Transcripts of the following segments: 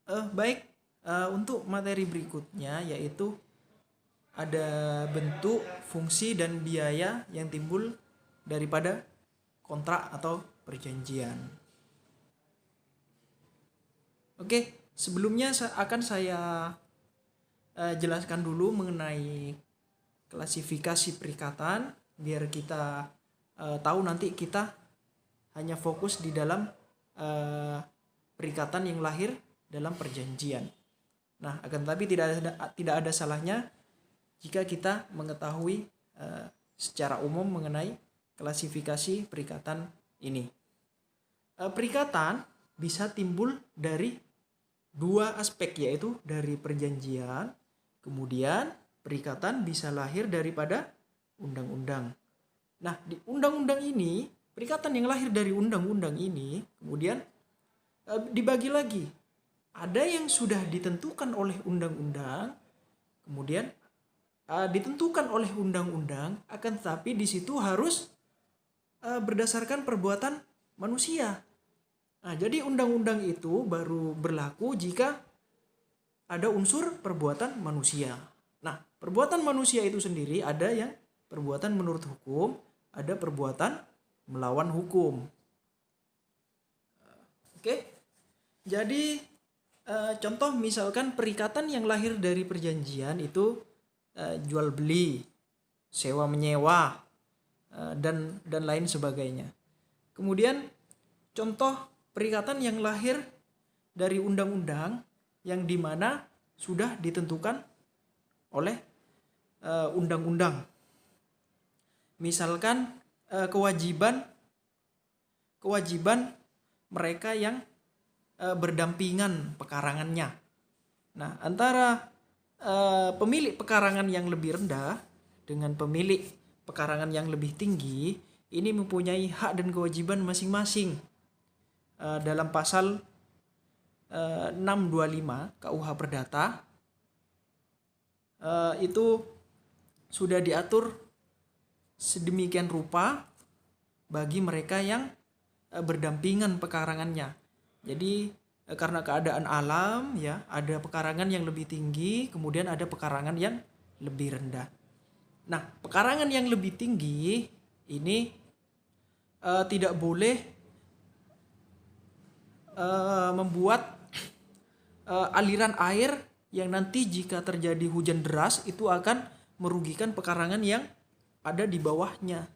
Baik, untuk materi berikutnya yaitu ada bentuk, fungsi, dan biaya yang timbul daripada kontrak atau perjanjian. Oke, sebelumnya akan saya jelaskan dulu mengenai klasifikasi perikatan biar kita tahu nanti kita hanya fokus di dalam perikatan yang lahir dalam perjanjian. Nah, akan tetapi tidak ada salahnya jika kita mengetahui secara umum mengenai klasifikasi perikatan ini. Perikatan bisa timbul dari dua aspek, yaitu dari perjanjian, kemudian perikatan bisa lahir daripada undang-undang. Nah, di undang-undang ini, perikatan yang lahir dari undang-undang ini kemudian dibagi lagi. Ada yang sudah ditentukan oleh undang-undang, kemudian ditentukan oleh undang-undang, akan tetapi di situ harus berdasarkan perbuatan manusia. Nah, jadi undang-undang itu baru berlaku jika ada unsur perbuatan manusia. Nah, perbuatan manusia itu sendiri ada yang perbuatan menurut hukum, ada perbuatan melawan hukum. Oke, jadi contoh misalkan perikatan yang lahir dari perjanjian itu jual beli, sewa menyewa, dan lain sebagainya. Kemudian contoh perikatan yang lahir dari undang-undang yang dimana sudah ditentukan oleh undang-undang. Misalkan kewajiban mereka yang berdampingan pekarangannya. Nah, antara pemilik pekarangan yang lebih rendah dengan pemilik pekarangan yang lebih tinggi ini mempunyai hak dan kewajiban masing-masing. Dalam pasal 625 KUH Perdata itu sudah diatur sedemikian rupa bagi mereka yang berdampingan pekarangannya. Jadi karena keadaan alam ya, ada pekarangan yang lebih tinggi, kemudian ada pekarangan yang lebih rendah. Nah, pekarangan yang lebih tinggi ini tidak boleh membuat aliran air yang nanti jika terjadi hujan deras itu akan merugikan pekarangan yang ada di bawahnya.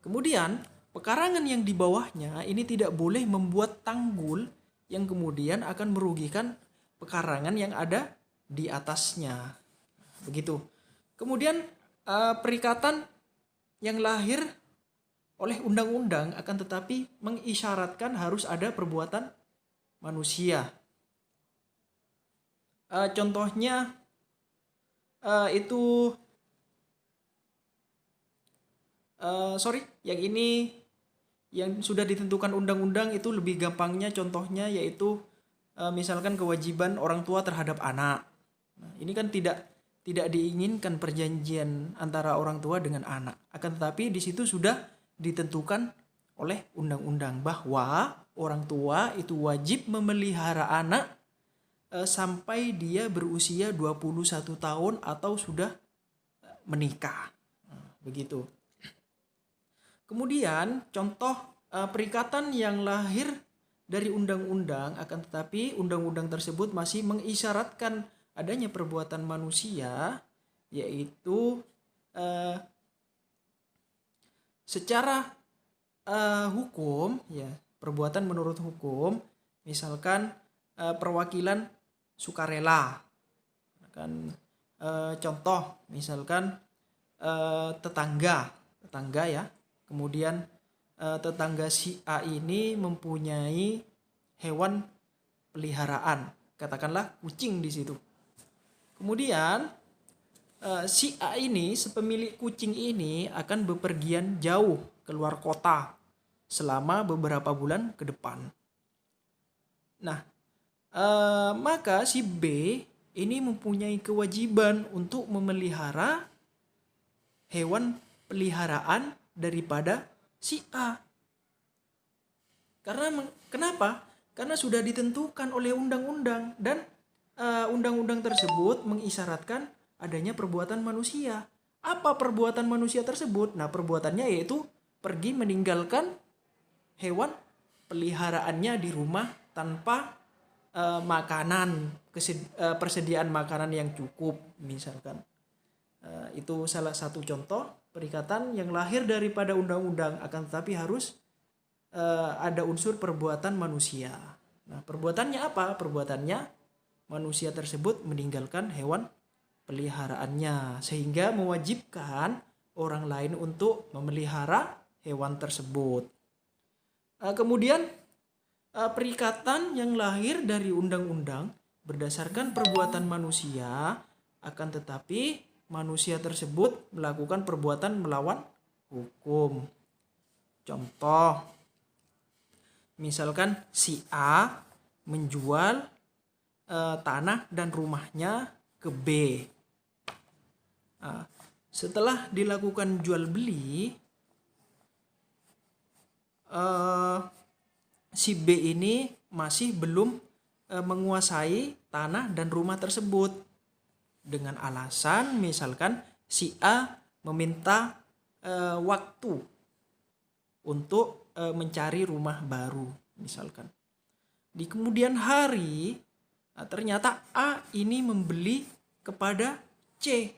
Kemudian pekarangan yang di bawahnya ini tidak boleh membuat tanggul yang kemudian akan merugikan pekarangan yang ada di atasnya. Begitu. Kemudian perikatan yang lahir oleh undang-undang akan tetapi mengisyaratkan harus ada perbuatan manusia. Contohnya itu yang ini yang sudah ditentukan undang-undang itu lebih gampangnya contohnya yaitu misalkan kewajiban orang tua terhadap anak. Nah, ini kan tidak diinginkan perjanjian antara orang tua dengan anak. Akan tetapi di situ sudah ditentukan oleh undang-undang bahwa orang tua itu wajib memelihara anak sampai dia berusia 21 tahun atau sudah menikah. Begitu. Kemudian contoh perikatan yang lahir dari undang-undang akan tetapi undang-undang tersebut masih mengisyaratkan adanya perbuatan manusia, yaitu secara hukum ya, perbuatan menurut hukum, misalkan perwakilan sukarela. Kan contoh misalkan tetangga ya. Kemudian tetangga si A ini mempunyai hewan peliharaan, katakanlah kucing di situ. Kemudian si A ini, sepemilik kucing ini akan bepergian jauh keluar kota selama beberapa bulan ke depan. Nah, maka si B ini mempunyai kewajiban untuk memelihara hewan peliharaan daripada si A. Karena kenapa? Karena sudah ditentukan oleh undang-undang dan undang-undang tersebut mengisyaratkan adanya perbuatan manusia. Apa perbuatan manusia tersebut? Nah, perbuatannya yaitu pergi meninggalkan hewan peliharaannya di rumah tanpa persediaan makanan yang cukup misalkan. Itu salah satu contoh perikatan yang lahir daripada undang-undang, akan tetapi harus ada unsur perbuatan manusia. Nah, perbuatannya apa? Perbuatannya manusia tersebut meninggalkan hewan peliharaannya sehingga mewajibkan orang lain untuk memelihara hewan tersebut. Kemudian perikatan yang lahir dari undang-undang berdasarkan perbuatan manusia, akan tetapi manusia tersebut melakukan perbuatan melawan hukum. Contoh, misalkan si A menjual tanah dan rumahnya ke B. Setelah dilakukan jual beli, si B ini masih belum menguasai tanah dan rumah tersebut dengan alasan misalkan si A meminta waktu untuk mencari rumah baru misalkan. Di kemudian hari ternyata A ini membeli kepada C.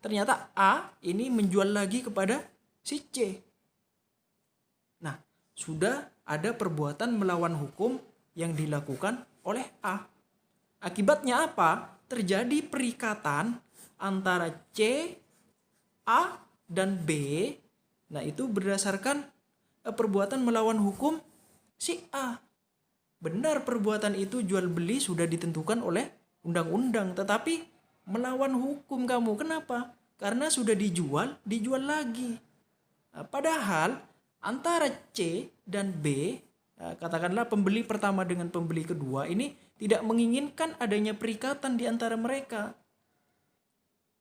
Ternyata A ini menjual lagi kepada si C. Nah, sudah ada perbuatan melawan hukum yang dilakukan oleh A. Akibatnya apa? Terjadi perikatan antara C, A, dan B. Nah, itu berdasarkan perbuatan melawan hukum si A. Benar perbuatan itu jual beli sudah ditentukan oleh undang-undang, tetapi melawan hukum kamu. Kenapa? Karena sudah dijual lagi. Padahal antara C dan B, katakanlah pembeli pertama dengan pembeli kedua ini tidak menginginkan adanya perikatan di antara mereka.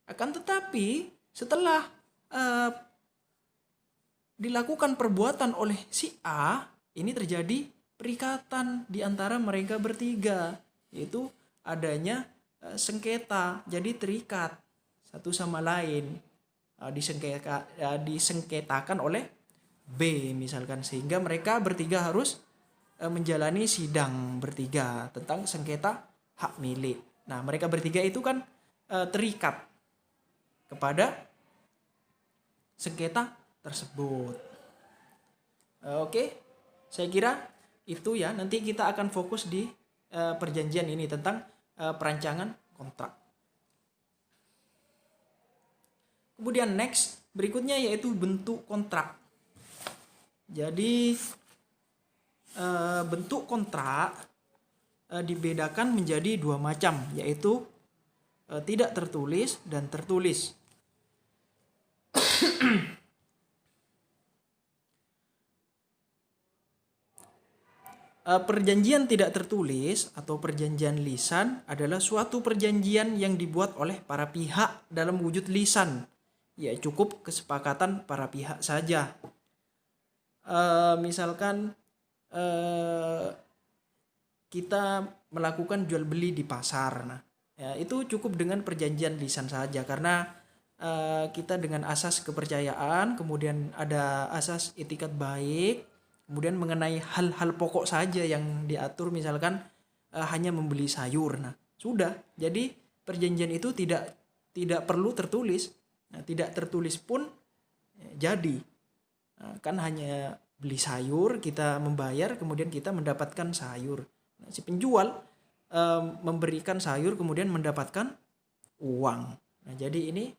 Akan tetapi setelah dilakukan perbuatan oleh si A, ini terjadi perikatan di antara mereka bertiga, yaitu adanya sengketa, jadi terikat satu sama lain, disengketakan oleh B misalkan, sehingga mereka bertiga harus menjalani sidang bertiga tentang sengketa hak milik. Nah, mereka bertiga itu kan terikat kepada sengketa tersebut. Oke, saya kira itu ya. Nanti kita akan fokus di perjanjian ini tentang perancangan kontrak. Kemudian next, berikutnya yaitu bentuk kontrak. Jadi bentuk kontrak dibedakan menjadi dua macam, yaitu tidak tertulis dan tertulis. Perjanjian tidak tertulis atau perjanjian lisan adalah suatu perjanjian yang dibuat oleh para pihak dalam wujud lisan. Ya, cukup kesepakatan para pihak saja. Misalkan kita melakukan jual beli di pasar. Nah, ya, itu cukup dengan perjanjian lisan saja, karena kita dengan asas kepercayaan, kemudian ada asas etikat baik, kemudian mengenai hal-hal pokok saja yang diatur, misalkan hanya membeli sayur. Nah, sudah. Jadi perjanjian itu tidak perlu tertulis. Nah, tidak tertulis pun jadi. Nah, kan hanya beli sayur, kita membayar, kemudian kita mendapatkan sayur. Nah, si penjual memberikan sayur kemudian mendapatkan uang. Nah, jadi ini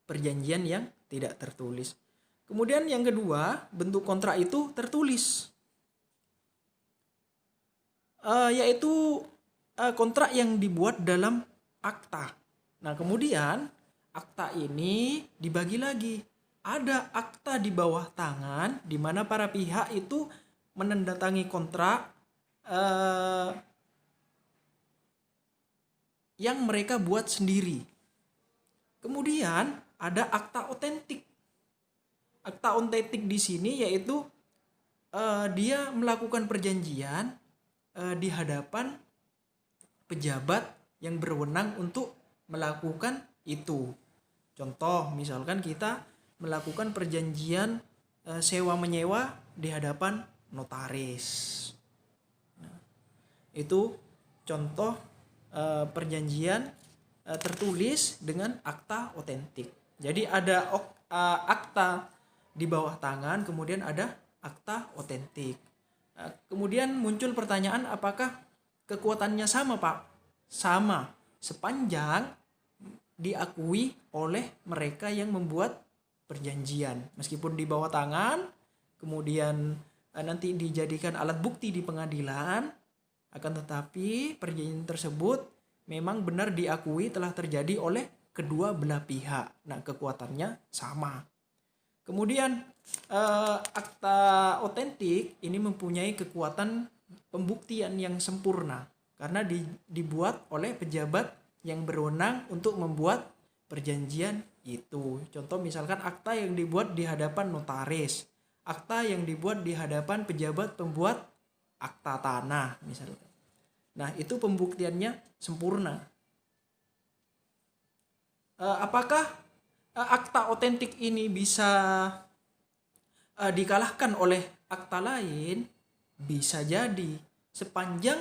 perjanjian yang tidak tertulis. Kemudian yang kedua, bentuk kontrak itu tertulis, yaitu kontrak yang dibuat dalam akta. Nah, kemudian akta ini dibagi lagi. Ada akta di bawah tangan, di mana para pihak itu menandatangani kontrak yang mereka buat sendiri. Kemudian ada akta otentik. Akta otentik di sini yaitu dia melakukan perjanjian di hadapan pejabat yang berwenang untuk melakukan itu. Contoh, misalkan kita melakukan perjanjian sewa menyewa di hadapan notaris. Nah, itu contoh perjanjian tertulis dengan akta otentik. Jadi ada akta di bawah tangan, kemudian ada akta otentik. Kemudian muncul pertanyaan, apakah kekuatannya sama, Pak? Sama, sepanjang diakui oleh mereka yang membuat perjanjian. Meskipun di bawah tangan, kemudian nanti dijadikan alat bukti di pengadilan, akan tetapi perjanjian tersebut memang benar diakui telah terjadi oleh kedua belah pihak. Nah, kekuatannya sama. Kemudian akta otentik ini mempunyai kekuatan pembuktian yang sempurna karena dibuat oleh pejabat yang berwenang untuk membuat perjanjian itu. Contoh misalkan akta yang dibuat di hadapan notaris, akta yang dibuat di hadapan pejabat pembuat akta tanah misalkan. Nah, itu pembuktiannya sempurna. Apakah akta otentik ini bisa dikalahkan oleh akta lain? Bisa jadi, sepanjang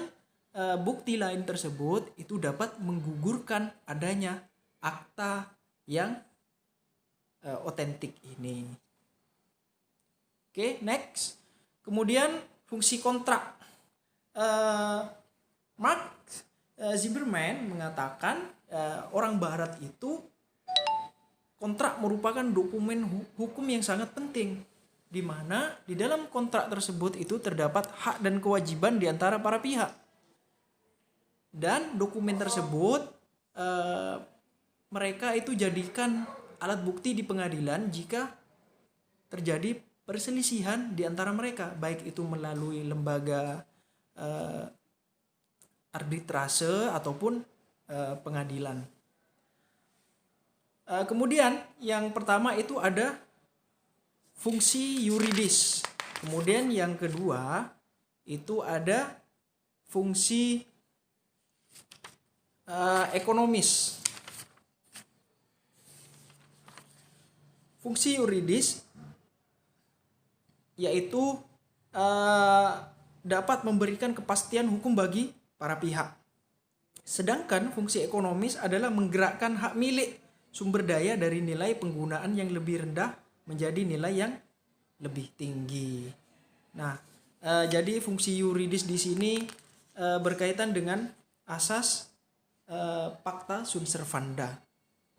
bukti lain tersebut itu dapat menggugurkan adanya akta yang otentik ini. Oke, next. Kemudian fungsi kontrak. Mark Zimmerman mengatakan orang Barat itu kontrak merupakan dokumen hukum yang sangat penting, di mana di dalam kontrak tersebut itu terdapat hak dan kewajiban di antara para pihak. Dan dokumen tersebut mereka itu jadikan alat bukti di pengadilan jika terjadi perselisihan di antara mereka, baik itu melalui lembaga arbitrase ataupun pengadilan. Kemudian yang pertama itu ada fungsi yuridis. Kemudian yang kedua itu ada fungsi ekonomis. Fungsi yuridis yaitu dapat memberikan kepastian hukum bagi para pihak. Sedangkan fungsi ekonomis adalah menggerakkan hak milik sumber daya dari nilai penggunaan yang lebih rendah menjadi nilai yang lebih tinggi. Nah, jadi fungsi yuridis di sini berkaitan dengan asas pacta sunt servanda.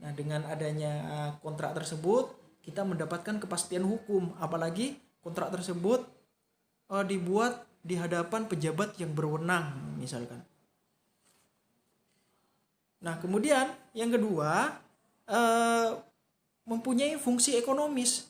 Nah, dengan adanya kontrak tersebut kita mendapatkan kepastian hukum, apalagi kontrak tersebut dibuat di hadapan pejabat yang berwenang misalkan. Nah, kemudian yang kedua mempunyai fungsi ekonomis.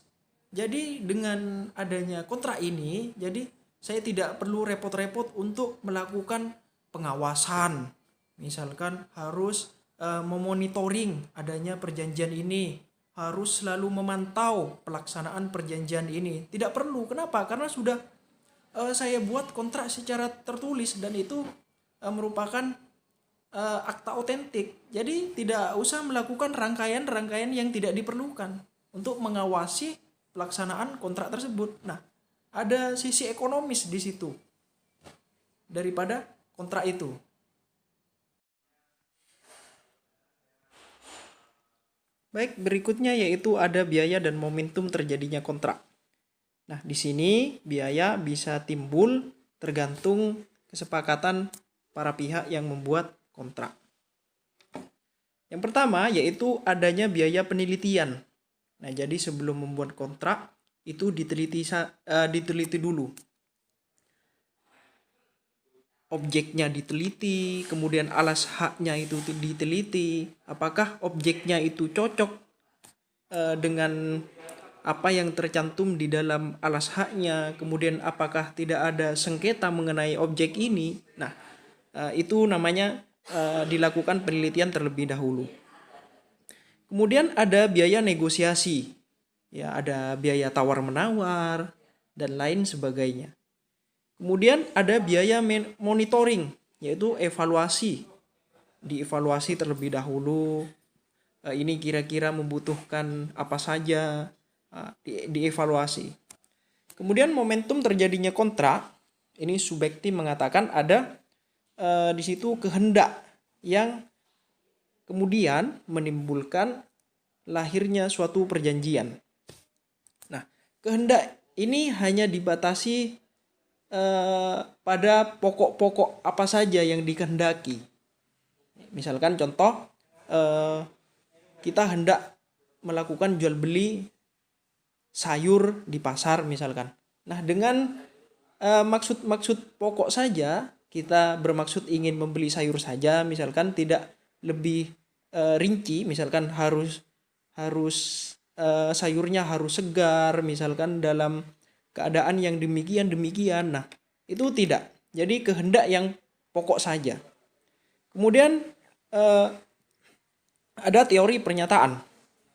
Jadi dengan adanya kontrak ini, jadi saya tidak perlu repot-repot untuk melakukan pengawasan. Misalkan harus memonitoring adanya perjanjian ini, harus selalu memantau pelaksanaan perjanjian ini. Tidak perlu. Kenapa? Karena sudah saya buat kontrak secara tertulis dan itu merupakan akta otentik. Jadi tidak usah melakukan rangkaian-rangkaian yang tidak diperlukan untuk mengawasi pelaksanaan kontrak tersebut. Nah, ada sisi ekonomis di situ daripada kontrak itu. Baik, berikutnya yaitu ada biaya dan momentum terjadinya kontrak. Nah, di sini biaya bisa timbul tergantung kesepakatan para pihak yang membuat kontrak. Yang pertama yaitu adanya biaya penelitian. Nah, jadi sebelum membuat kontrak itu diteliti dulu. Objeknya diteliti, kemudian alas haknya itu diteliti, apakah objeknya itu cocok dengan apa yang tercantum di dalam alas haknya, kemudian apakah tidak ada sengketa mengenai objek ini. Nah, itu namanya dilakukan penelitian terlebih dahulu. Kemudian ada biaya negosiasi. Ya, ada biaya tawar-menawar, dan lain sebagainya. Kemudian ada biaya monitoring, yaitu evaluasi. Dievaluasi terlebih dahulu, ini kira-kira membutuhkan apa saja, dievaluasi. Kemudian momentum terjadinya kontrak, ini Subekti mengatakan ada di situ kehendak yang kemudian menimbulkan lahirnya suatu perjanjian. Nah, kehendak ini hanya dibatasi pada pokok-pokok apa saja yang dikehendaki. Misalkan contoh, kita hendak melakukan jual beli sayur di pasar misalkan. Nah, dengan maksud pokok saja, kita bermaksud ingin membeli sayur saja, misalkan tidak lebih rinci, misalkan harus sayurnya harus segar, misalkan dalam keadaan yang demikian. Nah, itu tidak. Jadi kehendak yang pokok saja. Kemudian ada teori pernyataan.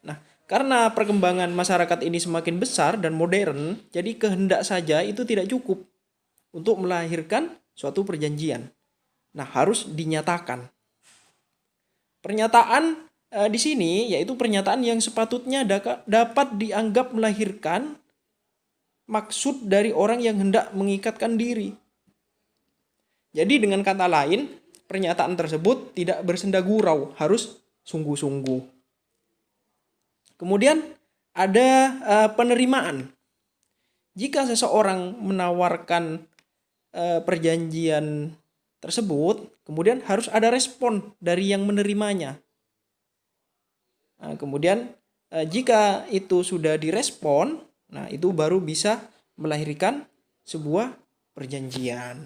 Nah, karena perkembangan masyarakat ini semakin besar dan modern, jadi kehendak saja itu tidak cukup untuk melahirkan suatu perjanjian. Nah, harus dinyatakan. Pernyataan di sini yaitu pernyataan yang sepatutnya dapat dianggap melahirkan maksud dari orang yang hendak mengikatkan diri. Jadi dengan kata lain, pernyataan tersebut tidak bersenda gurau, harus sungguh-sungguh. Kemudian ada penerimaan. Jika seseorang menawarkan perjanjian tersebut, kemudian harus ada respon dari yang menerimanya. Nah, kemudian jika itu sudah direspon, nah itu baru bisa melahirkan sebuah perjanjian.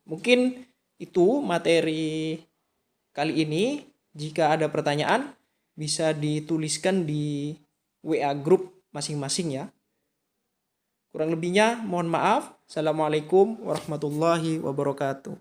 Mungkin itu materi kali ini. Jika ada pertanyaan, bisa dituliskan di WA group masing-masing ya. Kurang lebihnya mohon maaf. Assalamualaikum warahmatullahi wabarakatuh.